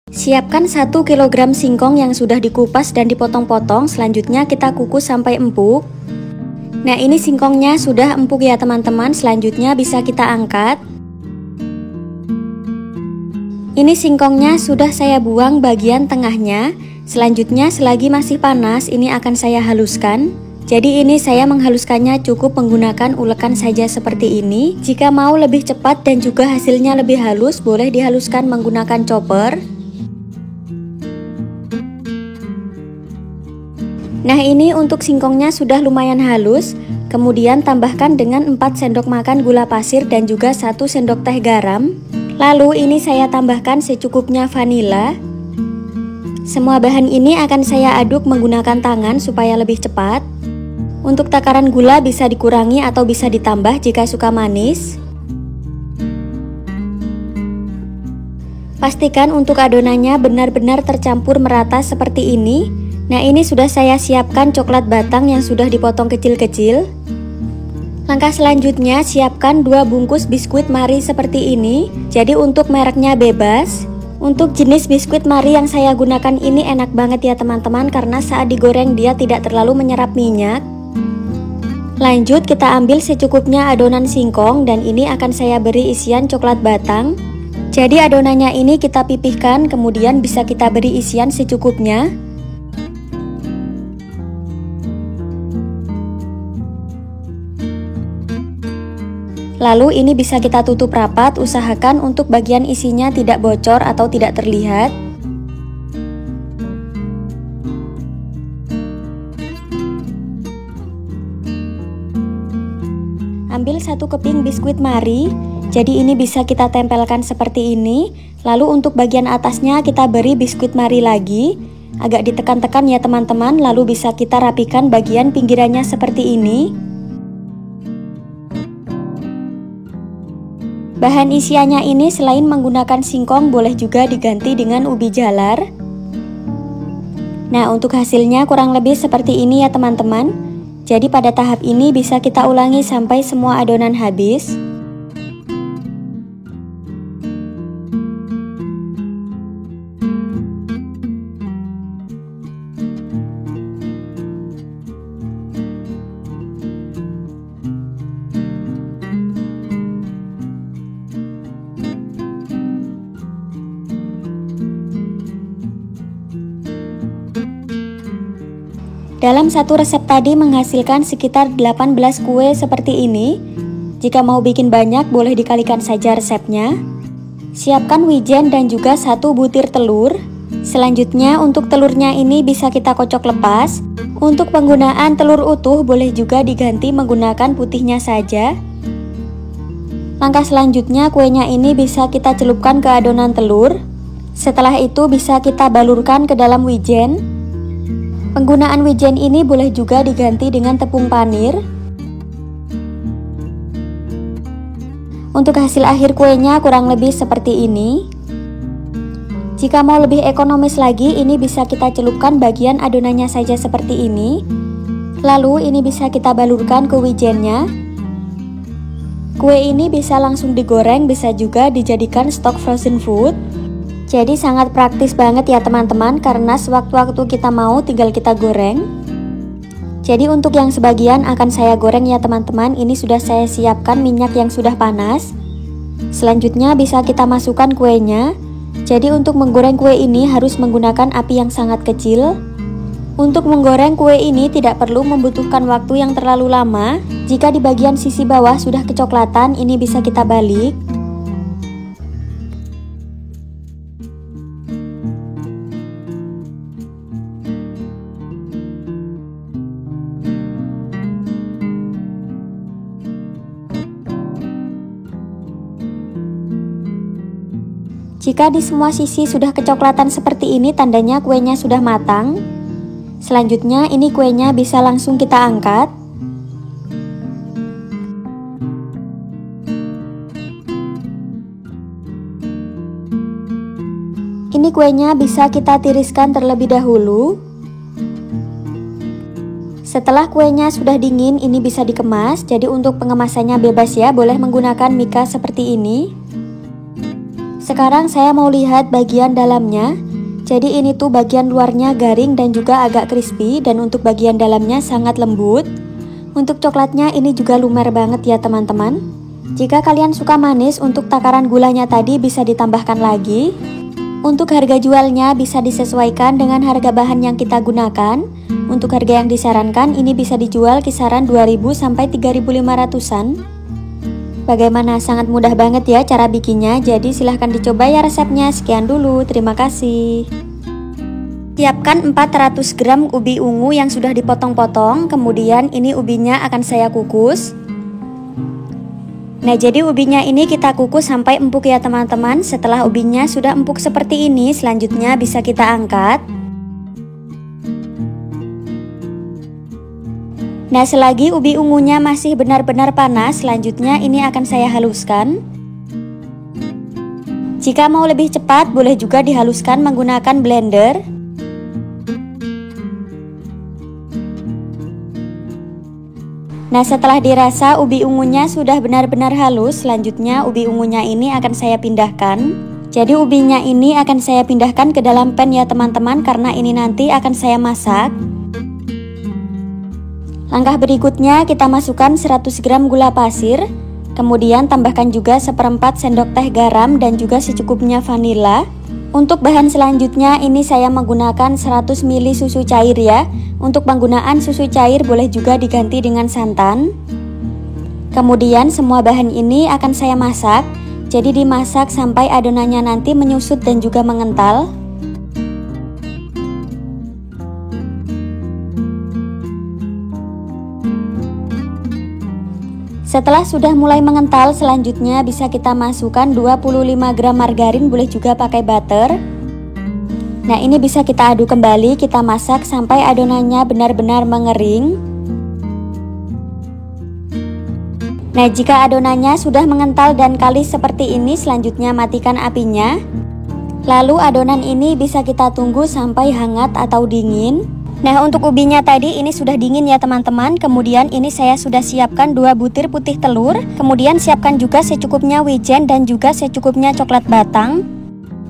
Siapkan 1 kg singkong yang sudah dikupas dan dipotong-potong. Selanjutnya kita kukus sampai empuk. Nah, ini singkongnya sudah empuk ya teman-teman. Selanjutnya bisa kita angkat. Ini singkongnya sudah saya buang bagian tengahnya. Selanjutnya selagi masih panas ini akan saya haluskan. Jadi ini saya menghaluskannya cukup menggunakan ulekan saja seperti ini. Jika mau lebih cepat dan juga hasilnya lebih halus, boleh dihaluskan menggunakan chopper. Nah, ini untuk singkongnya sudah lumayan halus. Kemudian tambahkan dengan 4 sendok makan gula pasir dan juga 1 sendok teh garam. Lalu ini saya tambahkan secukupnya vanila. Semua bahan ini akan saya aduk menggunakan tangan supaya lebih cepat. Untuk takaran gula bisa dikurangi atau bisa ditambah jika suka manis. Pastikan untuk adonannya benar-benar tercampur merata seperti ini. Nah, ini sudah saya siapkan coklat batang yang sudah dipotong kecil-kecil. Langkah selanjutnya, siapkan 2 bungkus biskuit Marie seperti ini. Jadi untuk mereknya bebas. Untuk jenis biskuit Marie yang saya gunakan ini enak banget ya teman-teman, karena saat digoreng dia tidak terlalu menyerap minyak. Lanjut kita ambil secukupnya adonan singkong dan ini akan saya beri isian coklat batang. Jadi adonannya ini kita pipihkan, kemudian bisa kita beri isian secukupnya. Lalu ini bisa kita tutup rapat, usahakan untuk bagian isinya tidak bocor atau tidak terlihat. Ambil 1 keping biskuit Marie, jadi ini bisa kita tempelkan seperti ini. Lalu untuk bagian atasnya kita beri biskuit Marie lagi. Agak ditekan-tekan ya teman-teman, lalu bisa kita rapikan bagian pinggirannya seperti ini. Bahan isiannya ini selain menggunakan singkong boleh juga diganti dengan ubi jalar. Nah, untuk hasilnya kurang lebih seperti ini ya teman-teman. Jadi pada tahap ini bisa kita ulangi sampai semua adonan habis. Dalam satu resep tadi menghasilkan sekitar 18 kue seperti ini. Jika mau bikin banyak boleh dikalikan saja resepnya. Siapkan wijen dan juga 1 butir telur. Selanjutnya untuk telurnya ini bisa kita kocok lepas. Untuk penggunaan telur utuh boleh juga diganti menggunakan putihnya saja. Langkah selanjutnya kuenya ini bisa kita celupkan ke adonan telur. Setelah itu bisa kita balurkan ke dalam wijen. Penggunaan wijen ini boleh juga diganti dengan tepung panir. Untuk hasil akhir kuenya kurang lebih seperti ini. Jika mau lebih ekonomis lagi, ini bisa kita celupkan bagian adonannya saja seperti ini. Lalu ini bisa kita balurkan ke wijennya. Kue ini bisa langsung digoreng, bisa juga dijadikan stok frozen food. Jadi sangat praktis banget ya teman-teman, karena sewaktu-waktu kita mau tinggal kita goreng. Jadi untuk yang sebagian akan saya goreng ya teman-teman. Ini sudah saya siapkan minyak yang sudah panas. Selanjutnya bisa kita masukkan kuenya. Jadi untuk menggoreng kue ini harus menggunakan api yang sangat kecil. Untuk menggoreng kue ini tidak perlu membutuhkan waktu yang terlalu lama. Jika di bagian sisi bawah sudah kecoklatan, ini bisa kita balik. Jika di semua sisi sudah kecoklatan seperti ini, tandanya kuenya sudah matang. Selanjutnya ini kuenya bisa langsung kita angkat. Ini kuenya bisa kita tiriskan terlebih dahulu. Setelah kuenya sudah dingin, ini bisa dikemas. Jadi untuk pengemasannya bebas ya, boleh menggunakan mika seperti ini. Sekarang saya mau lihat bagian dalamnya. Jadi ini tuh bagian luarnya garing dan juga agak crispy, dan untuk bagian dalamnya sangat lembut. Untuk coklatnya ini juga lumer banget ya teman-teman. Jika kalian suka manis, untuk takaran gulanya tadi bisa ditambahkan lagi. Untuk harga jualnya bisa disesuaikan dengan harga bahan yang kita gunakan. Untuk harga yang disarankan ini bisa dijual kisaran 2.000 sampai 3.500-an. Bagaimana? Sangat mudah banget ya cara bikinnya. Jadi silahkan dicoba ya resepnya. Sekian dulu, terima kasih. Siapkan 400 gram ubi ungu yang sudah dipotong-potong. Kemudian ini ubinya akan saya kukus. Nah, jadi ubinya ini kita kukus sampai empuk ya teman-teman. Setelah ubinya sudah empuk seperti ini, selanjutnya bisa kita angkat. Nah, selagi ubi ungunya masih benar-benar panas, selanjutnya ini akan saya haluskan. Jika mau lebih cepat, boleh juga dihaluskan menggunakan blender. Nah, setelah dirasa ubi ungunya sudah benar-benar halus, selanjutnya ubi ungunya ini akan saya pindahkan. Jadi ubinya ini akan saya pindahkan ke dalam pan ya teman-teman, karena ini nanti akan saya masak. Langkah berikutnya kita masukkan 100 gram gula pasir. Kemudian tambahkan juga 1/4 sendok teh garam dan juga secukupnya vanila. Untuk bahan selanjutnya ini saya menggunakan 100 ml susu cair ya. Untuk penggunaan susu cair boleh juga diganti dengan santan. Kemudian semua bahan ini akan saya masak. Jadi dimasak sampai adonannya nanti menyusut dan juga mengental. Setelah sudah mulai mengental, selanjutnya bisa kita masukkan 25 gram margarin, boleh juga pakai butter. Nah, ini bisa kita aduk kembali, kita masak sampai adonannya benar-benar mengering. Nah, jika adonannya sudah mengental dan kalis seperti ini, selanjutnya matikan apinya. Lalu adonan ini bisa kita tunggu sampai hangat atau dingin. Nah, untuk ubinya tadi ini sudah dingin ya teman-teman. Kemudian ini saya sudah siapkan 2 butir putih telur. Kemudian siapkan juga secukupnya wijen dan juga secukupnya coklat batang.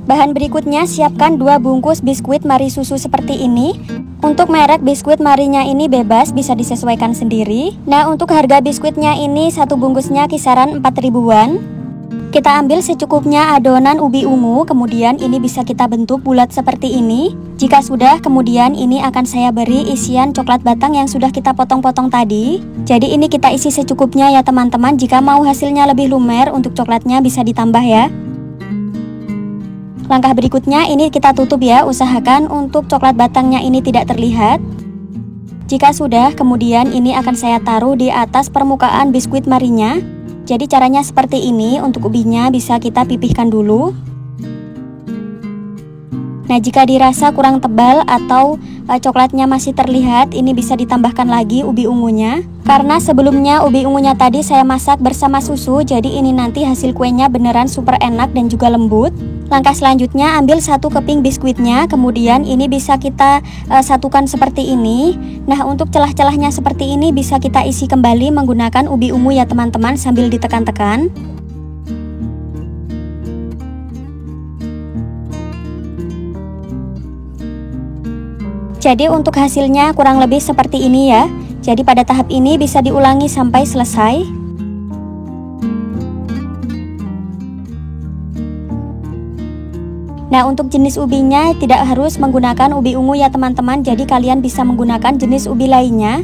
Bahan berikutnya siapkan 2 bungkus biskuit Marie susu seperti ini. Untuk merek biskuit Marinya ini bebas, bisa disesuaikan sendiri. Nah, untuk harga biskuitnya ini satu bungkusnya kisaran 4 ribuan. Kita ambil secukupnya adonan ubi ungu, kemudian ini bisa kita bentuk bulat seperti ini. Jika sudah, kemudian ini akan saya beri isian coklat batang yang sudah kita potong-potong tadi. Jadi ini kita isi secukupnya ya teman-teman. Jika mau hasilnya lebih lumer, untuk coklatnya bisa ditambah ya. Langkah berikutnya ini kita tutup ya, usahakan untuk coklat batangnya ini tidak terlihat. Jika sudah, kemudian ini akan saya taruh di atas permukaan biskuit Marinya. Jadi caranya seperti ini. Untuk ubinya bisa kita pipihkan dulu. Nah, jika dirasa kurang tebal atau coklatnya masih terlihat, ini bisa ditambahkan lagi ubi ungunya. Karena sebelumnya ubi ungunya tadi saya masak bersama susu, jadi ini nanti hasil kuenya beneran super enak dan juga lembut. Langkah selanjutnya ambil 1 keping biskuitnya, kemudian ini bisa kita satukan seperti ini. Nah, untuk celah-celahnya seperti ini bisa kita isi kembali menggunakan ubi ungu ya teman-teman, sambil ditekan-tekan. Jadi untuk hasilnya kurang lebih seperti ini ya. Jadi pada tahap ini bisa diulangi sampai selesai. Nah, untuk jenis ubinya tidak harus menggunakan ubi ungu ya teman-teman. Jadi kalian bisa menggunakan jenis ubi lainnya.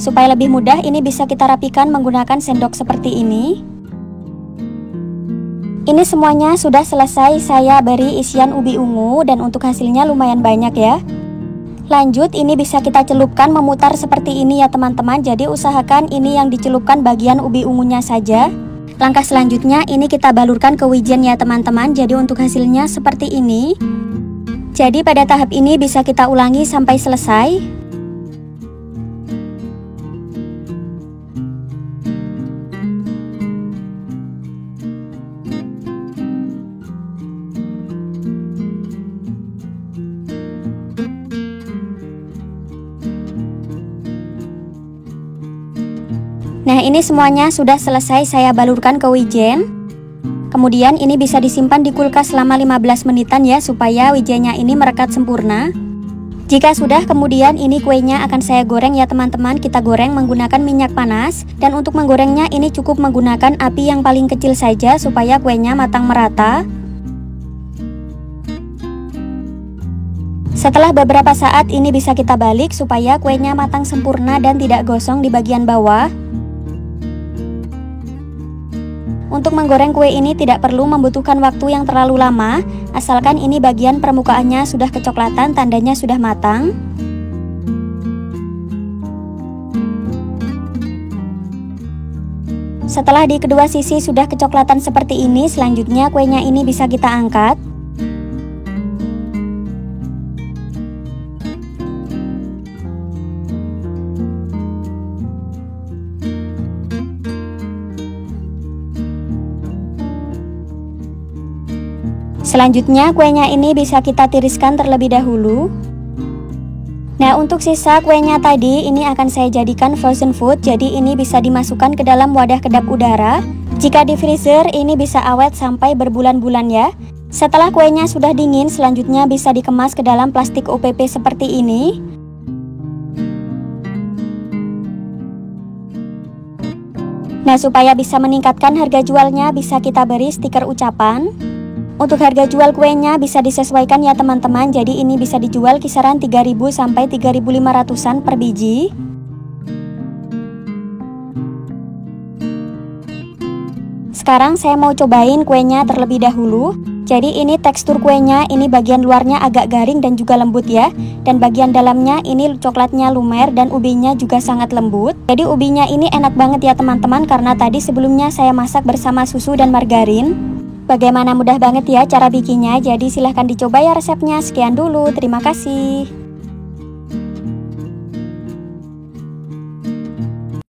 Supaya lebih mudah, ini bisa kita rapikan menggunakan sendok seperti ini. Ini semuanya sudah selesai saya beri isian ubi ungu, dan untuk hasilnya lumayan banyak ya. Lanjut, ini bisa kita celupkan memutar seperti ini ya teman-teman. Jadi usahakan ini yang dicelupkan bagian ubi ungunya saja. Langkah selanjutnya ini kita balurkan ke wijen ya teman-teman. Jadi untuk hasilnya seperti ini. Jadi pada tahap ini bisa kita ulangi sampai selesai. Nah, ini semuanya sudah selesai saya balurkan ke wijen. Kemudian ini bisa disimpan di kulkas selama 15 menitan ya, supaya wijennya ini merekat sempurna. Jika sudah, kemudian ini kuenya akan saya goreng ya teman-teman. Kita goreng menggunakan minyak panas. Dan untuk menggorengnya ini cukup menggunakan api yang paling kecil saja, supaya kuenya matang merata. Setelah beberapa saat ini bisa kita balik supaya kuenya matang sempurna dan tidak gosong di bagian bawah. Untuk menggoreng kue ini tidak perlu membutuhkan waktu yang terlalu lama, asalkan ini bagian permukaannya sudah kecoklatan, tandanya sudah matang. Setelah di kedua sisi sudah kecoklatan seperti ini, selanjutnya kuenya ini bisa kita angkat. Selanjutnya kuenya ini bisa kita tiriskan terlebih dahulu. Nah, untuk sisa kuenya tadi ini akan saya jadikan frozen food. Jadi ini bisa dimasukkan ke dalam wadah kedap udara. Jika di freezer ini bisa awet sampai berbulan-bulan ya. Setelah kuenya sudah dingin, selanjutnya bisa dikemas ke dalam plastik OPP seperti ini. Nah, supaya bisa meningkatkan harga jualnya bisa kita beri stiker ucapan. Untuk harga jual kuenya bisa disesuaikan ya teman-teman. Jadi ini bisa dijual kisaran 3.000 sampai 3.500-an per biji. Sekarang saya mau cobain kuenya terlebih dahulu. Jadi ini tekstur kuenya, ini bagian luarnya agak garing dan juga lembut ya. Dan bagian dalamnya ini coklatnya lumer dan ubinya juga sangat lembut. Jadi ubinya ini enak banget ya teman-teman, karena tadi sebelumnya saya masak bersama susu dan margarin. Bagaimana mudah banget ya cara bikinnya, jadi silahkan dicoba ya resepnya. Sekian dulu, terima kasih.